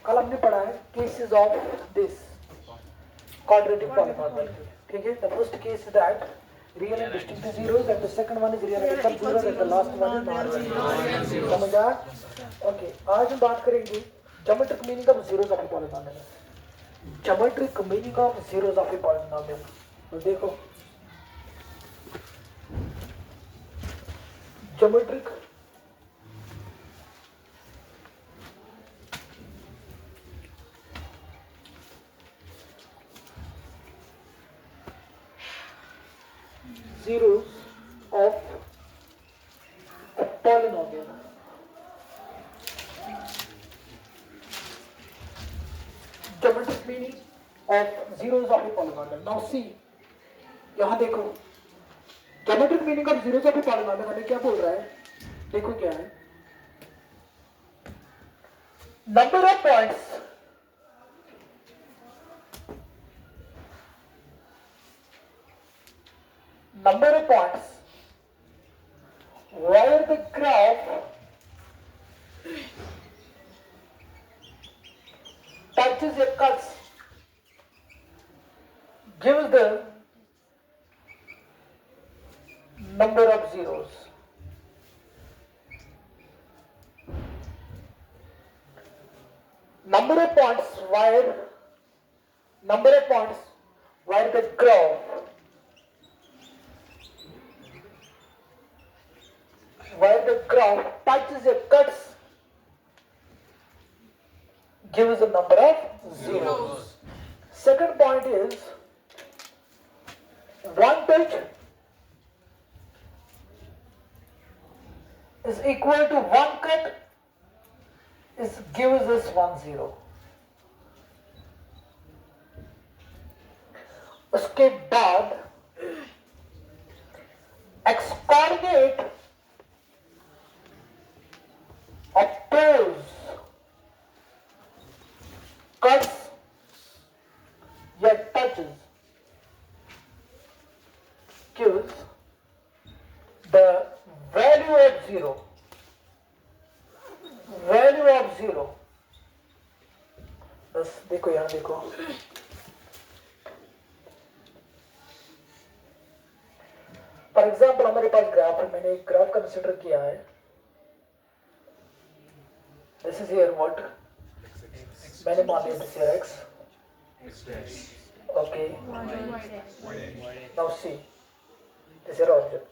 कल हमने पढ़ा है cases of this quadratic polynomial. Okay, the first case is that real and distinct zeros, and the second one is real and equal zeros, and the last one is non-real zero. समझ आया? Okay, आज हम बात करेंगे geometric meaning of zeros of a polynomial. Geometric meaning of zeros of a polynomial. तो देखो geometric zeros of a polynomial. Geometric meaning of zeros of a polynomial. Now see, यहाँ देखो geometric meaning of zeros of a polynomial हमें क्या बोल रहा है? देखो क्या है? Number of points where the graph touches a cuts gives the number of zeros. Number of points where the graph touches a cuts gives a number of zeros. Second point is one touch is equal to one cut gives us 1 0. उसके बाद x coordinate of those cuts या touches gives the value of 0. बस देखो यहाँ देखो for example हमारे पास graph है मैंने एक ग्राफ कंसिडर किया है दिस इज हियर व्हाट मैंने मान लिया this here x okay now see this here object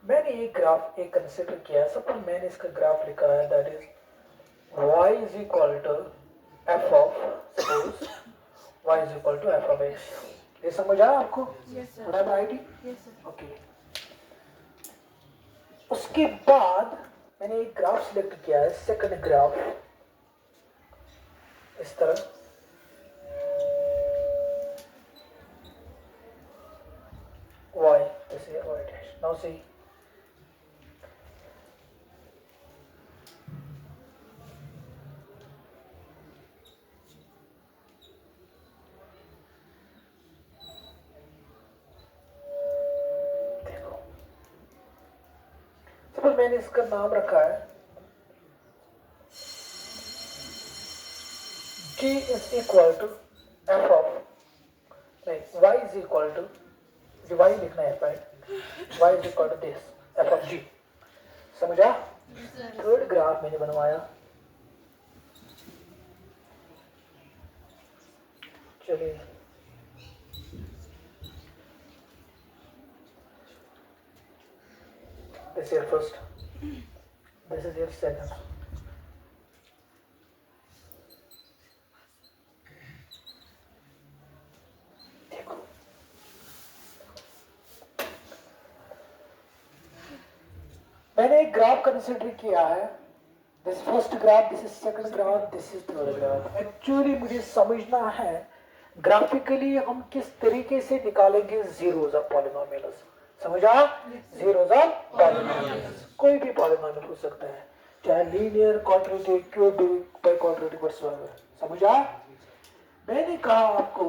मैंने एक ग्राफ एक कंसिडर किया है सपोज मैंने इसका ग्राफ लिखा है that is y is equal to f of suppose y is equal to f of x. ये समझ आया आपको? Yes, ID? Yes, ओके उसके बाद मैंने एक ग्राफ सिलेक्ट किया है सेकंड ग्राफ इस तरह y this is y dash. Now see मैंने इसका नाम रखा है g is equal to f of नहीं y is equal to y लिखना है right y is equal to this f of g समझा थर्ड ग्राफ मैंने बनवाया चलिए this is your first this is your second देखो मैंने एक ग्राफ कंसिडर किया है, this first graph, this is second graph, this is third graph. Actually मुझे समझना है ग्राफिकली हम किस तरीके से निकालेंगे जीरोस ऑफ पॉलिनोमियल्स। समझा? जीरोस ऑफ पॉलिनोमियल्स कोई भी पॉलिनोमियल हो सकता है, चाहे linear, quadratic, cubic, by quadratic, whatsoever. समझा? मैंने कहा आपको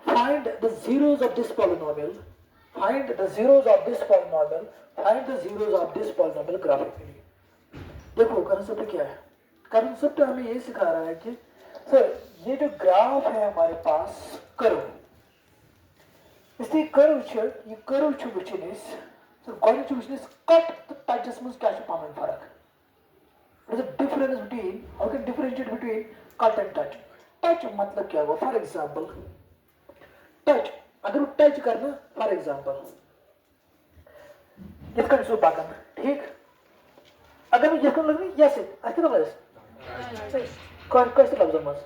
find the zeros of this polynomial, find the zeros of this polynomial, find the zeros of this polynomial graphically। देखो कंसेप्ट क्या है? कंसेप्ट हमें ये सिखा रहा है कि सर ये जो ग्राफ है हमारे पास कर्व, इसलिए कर्वेचर, ये कर्वेचर विचनेस, सर कर्वेचर विचनेस कट द टचेस में क्या है पामन फर्क? What is the difference between, how can differentiate between cut and touch? Touch मतलब क्या हुआ? फॉर एग्जाम्पल टच, अगर वो टच करना, फॉर एग्जाम्पल इसका निशो बाकन, ठीक? अगर मैं जिसको लगनी यस है, ऐसे तो बस कौन कैसे लफ्ज़ मस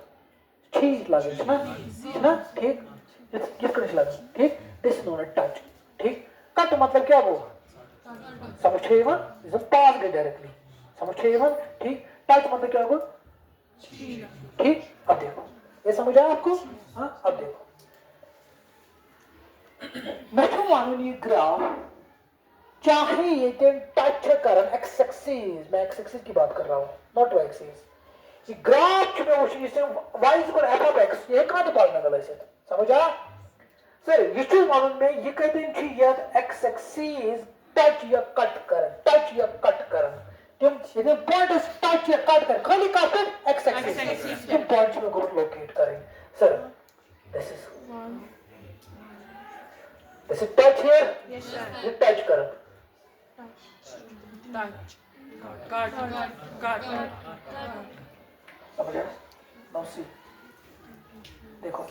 ठीक लगे ना, ठीक? जिसको निशो लगे, ठीक? दिस नोन टच, ठीक? कट मतलब क्या वो? समझे वन, इसे पास गए डायरेक्टली, समझे वन, ठीक? टच मतलब क्या वो? ठीक? अब देखो, ये समझ आया आपको? हाँ, अब देखो मैं तो मानूंगी ग्राफ, चाहे ये टच करन एक्स एक्सिस, मैं एक्स एक्सिस की बात कर रहा हूँ, नॉट वाई एक्सिस। ये ग्राफ में वो चीज y equal F of x, ये कहाँ तो पॉलिनोमियल है? समझा? सर ये चीज मालूम में ये कहते हैं कि ये एक्स एक्सिस टच या कट करन, टच या कट करन, तुम ये पॉइंट टच या कट कर, खाली काट एक्स एक्सिस, तुम पॉइंट्स में को लोकेट करें। Sir this is Is it touch here? Yes, sir. You touch करो। Touch. Cut. समझा? Now see. देखो।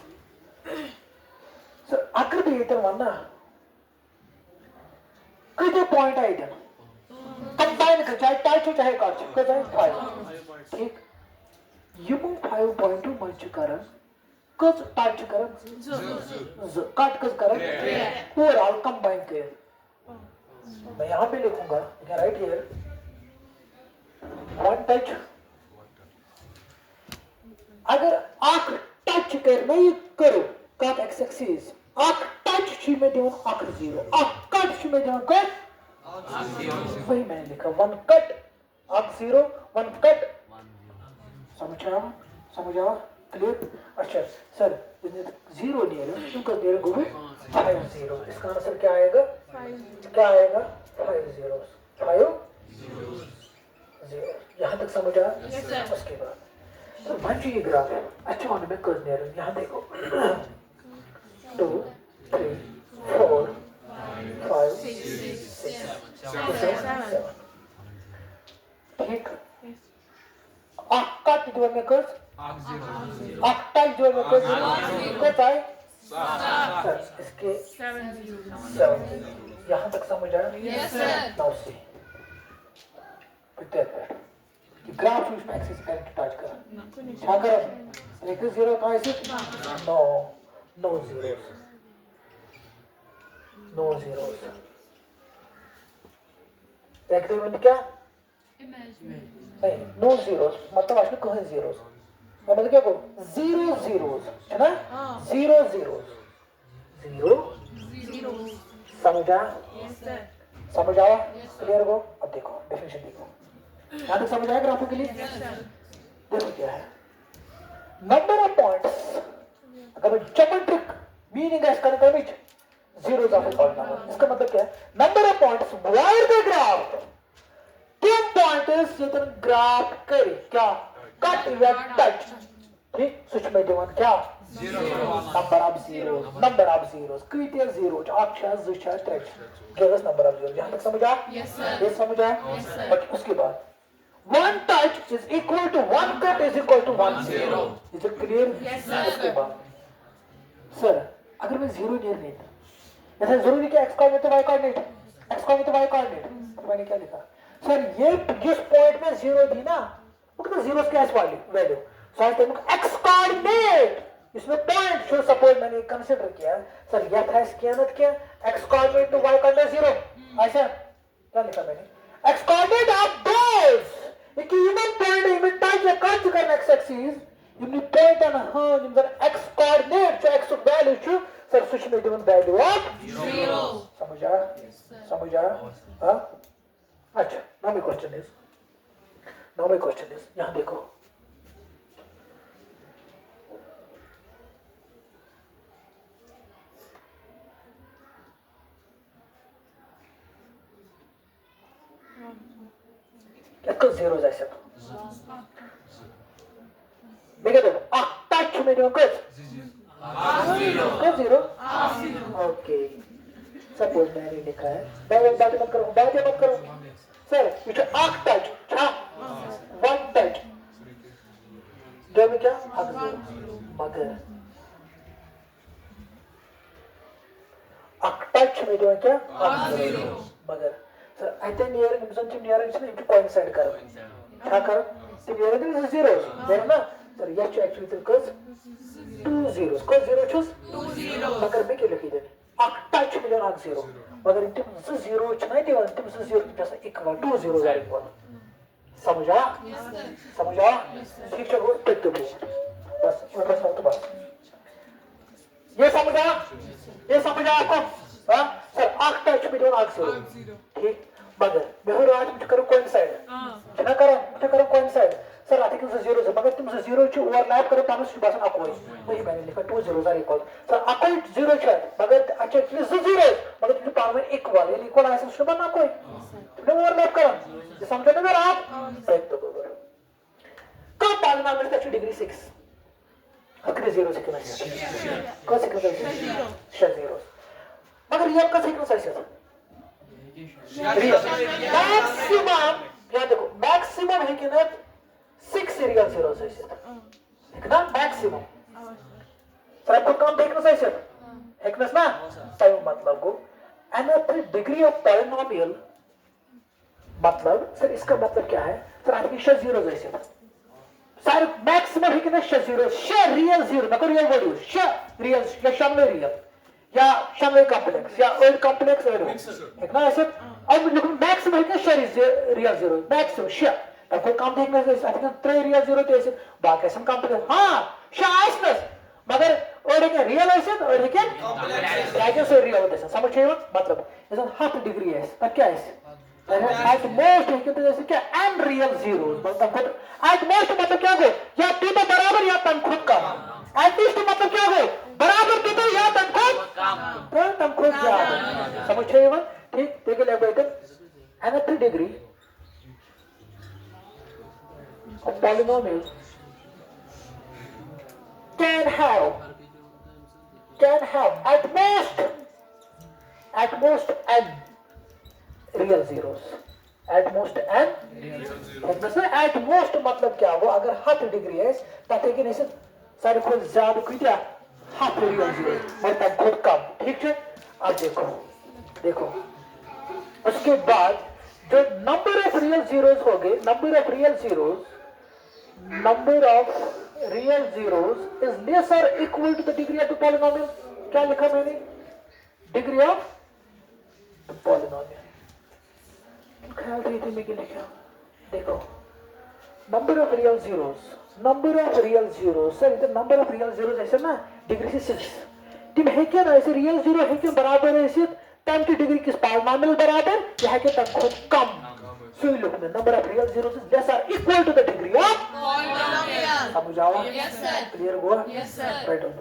सर अगर भी इधर वरना कितने पॉइंट है इधर? कंबाइन कर, चाहे टच हो चाहे कट हो, चाहे 5, ठीक? You move 5 point to merge करें, कस टच करें, कट कस करें, ओवरऑल कंबाइन करें। मैं यहाँ पे लिखूंगा, राइट हियर, वन टच। अगर आप टच करना ही करो, कट एक्स एक्सिस, आप टच शी में देवन आख 0, आप कट शी में देवन कर वही मैंने लिखा, वन कट आख 0, वन कट। समझा? क्लियर? अच्छा सर, 0 नहीं है, क्यों कर दे रहे हो? 5 0, इसका आंसर क्या आएगा? 5 zeros, 5 0। यहाँ तक समझ आया? उसके बाद तो बन ये ग्राफ है, अच्छा होने में कर दे रहे, यहाँ देखो 2 3 4 5 6 7, ठीक? आपका कितने में कर? आपका जो में कर कितना है? सर इसके 7 यहाँ तक समझ आया? Yes, sir. Now see. कि ग्राफ उसमें एक्सिस करके टच कर, क्या करें? एक 0 कहाँ है? No zeros. देखते हैं क्या? नहीं, नो जीरोस मतलब आज में कहीं जीरोस, मतलब क्या को? 0 zeros है ना? 0 zeros, 0 समझा? समझ आया? क्लियर हो? अब देखो डेफिनेशन देखो, यहाँ तक समझ आया ग्राफिकली? देखो क्या है, नंबर ऑफ पॉइंट्स, अगर मैं ज्योमेट्रिक मीनिंग है इसका मतलब zeros ऑफ a polynomial, इसका मतलब क्या है? Number of points wire the graph, तीन पॉइंट्स ये तो ग्राफ करे क्या? कट या टच, ठीक? स्विच में देवन क्या? नंबर ऑफ जीरोस, कितने zeros? 8 6 6 3 give us number of zeros. यहाँ तक समझा? ये समझा? बट उसके बाद one touch is equal to one cut is equal to one zero, is it clear? उसके बाद सर अगर मैं जीरो नहीं था, ऐसा जरूरी क्या एक्स कोऑर्डिनेट तो वाई कोऑर्डिनेट, एक्स कोऑर्डिनेट तो वाई कोऑर्डिनेट, तो मैंने क्या लिखा? सर ये जिस पॉइंट में जीरो थी ना, वो कितना जीरो क्या value, so I take x coordinate, इसमें पॉइंट शो सपोज मैंने कंसीडर किया, सर यह था इसकी क्या x coordinate to y coordinate 0, ऐसा क्या लिखा मैंने? x coordinate of those एक इवन पॉइंट इवन टाइप या कट करना x axis even point and हां इवन x कोऑर्डिनेट जो x वैल्यू छु सर सुच में गिवन वैल्यू ऑफ 0 समझा हां अच्छा नाउ माय क्वेश्चन इज यहां देखो Equal zeros I said. Make it touch में जो कुछ zero. Okay. Suppose मैंने लिखा है बात मत करो सर ये जो touch one touch जो में क्या मगर touch में जो है क्या मगर सर అయితే నియర్ నిమిషం నియర్ ఇచ్చిన ఇంటి కోయిన్సైడ్ కरो क्या करो तो नियर इज zeros देर ना सर ये एक्चुअली तो कस 2 zeros को 0 चूस 2 0 मगर में क्या लिखी देनी टच मिलियन ऑन 0 मगर इंटे 0 इतना ही देवा इंटे 0 जैसा इक्वल 2 zeros आर इक्वल समझा ठीक है वो टिक तो बस ये समझा आपको हां सर टच मिलियन ऑन 0 ठीक मगर मैं आज मुझे करो कोइंसाइड ना करो कोइंसाइड सर आते कि 0 से मगर तुम 0 च ओवरलैप करो पानस की भाषा आपको वही मैंने लिखा 2 zeros आर इक्वल सर अकोई 0 छ मगर अच्छा कि 0 मगर तुम पावर में इक्वल यानी इक्वल ऐसा शुभ ना कोई तुमने ओवरलैप करो ये समझ में आप एक तो बराबर कब पॉलिनोमियल का डिग्री 6 आखिरी 0 से कितना है कौन से कितना 0 मगर रियल का सीक्वेंस ऐसे था मैक्सिमम याद देखो मैक्सिमम है कि ना 6 रियल zeros है ठीक ना मैक्सिमम सर आपको काम देखना चाहिए है ना टाइम मतलब को another degree of polynomial मतलब सर इसका मतलब क्या है सर आपकी शेयर 0 जैसे सर मैक्सिमम है कि ना शेयर 0 शेयर रियल 0 ना को रियल वैल्यू शेयर रियल या शामिल रियल या शामिल कॉम्प्लेक्स या ओड कॉम्प्लेक्स है ना ऐसे अब मैक्सिमम है कि share is real 0 maximum share अब कोई काम देखना है आई थिंक 3 रियल 0 तो ऐसे बाकी सब कॉम्प्लेक्स हां शेयर प्लस मगर और एक रियल ऐसे और एक कॉम्प्लेक्स से रियल होता है समझिए मतलब इज हाफ डिग्री है तब क्या है एट मोस्ट है कि तो जैसे क्या एन रियल 0 मतलब एट मोस्ट मतलब क्या हो या p तो बराबर या तम खुद का एट लीस्ट मतलब क्या हो बराबर p तो या तम खुद तो तम खुद ज्यादा समझिए ठीक देख ले बेटा another degree of polynomial can have at most n real zeros at most n at most मतलब क्या हो अगर हाफ डिग्री है ताकि कि नहीं सारे खुद ज्यादा कितना हाफ रियल जीरो और तब खुद कम ठीक है अब देखो उसके बाद जो नंबर ऑफ रियल जीरोस हो गए number of real zeros is less और equal to the degree of the polynomial क्या लिखा मैंने डिग्री ऑफ पॉलिनोमियल ख्याल रही में क्या लिखा देखो number of real zeros sir इधर नंबर ऑफ रियल जीरोस ऐसे ना डिग्री से 6 टीम है क्या ना ऐसे रियल जीरो है क्या बराबर है ऐसे 10 की डिग्री किस पॉलिनोमियल बराबर यह है कि तब खुद कम सो लुक में number of real zeros is less और equal to the degree of polynomial समझ आओ यस सर क्लियर हुआ यस सर राइट ऑन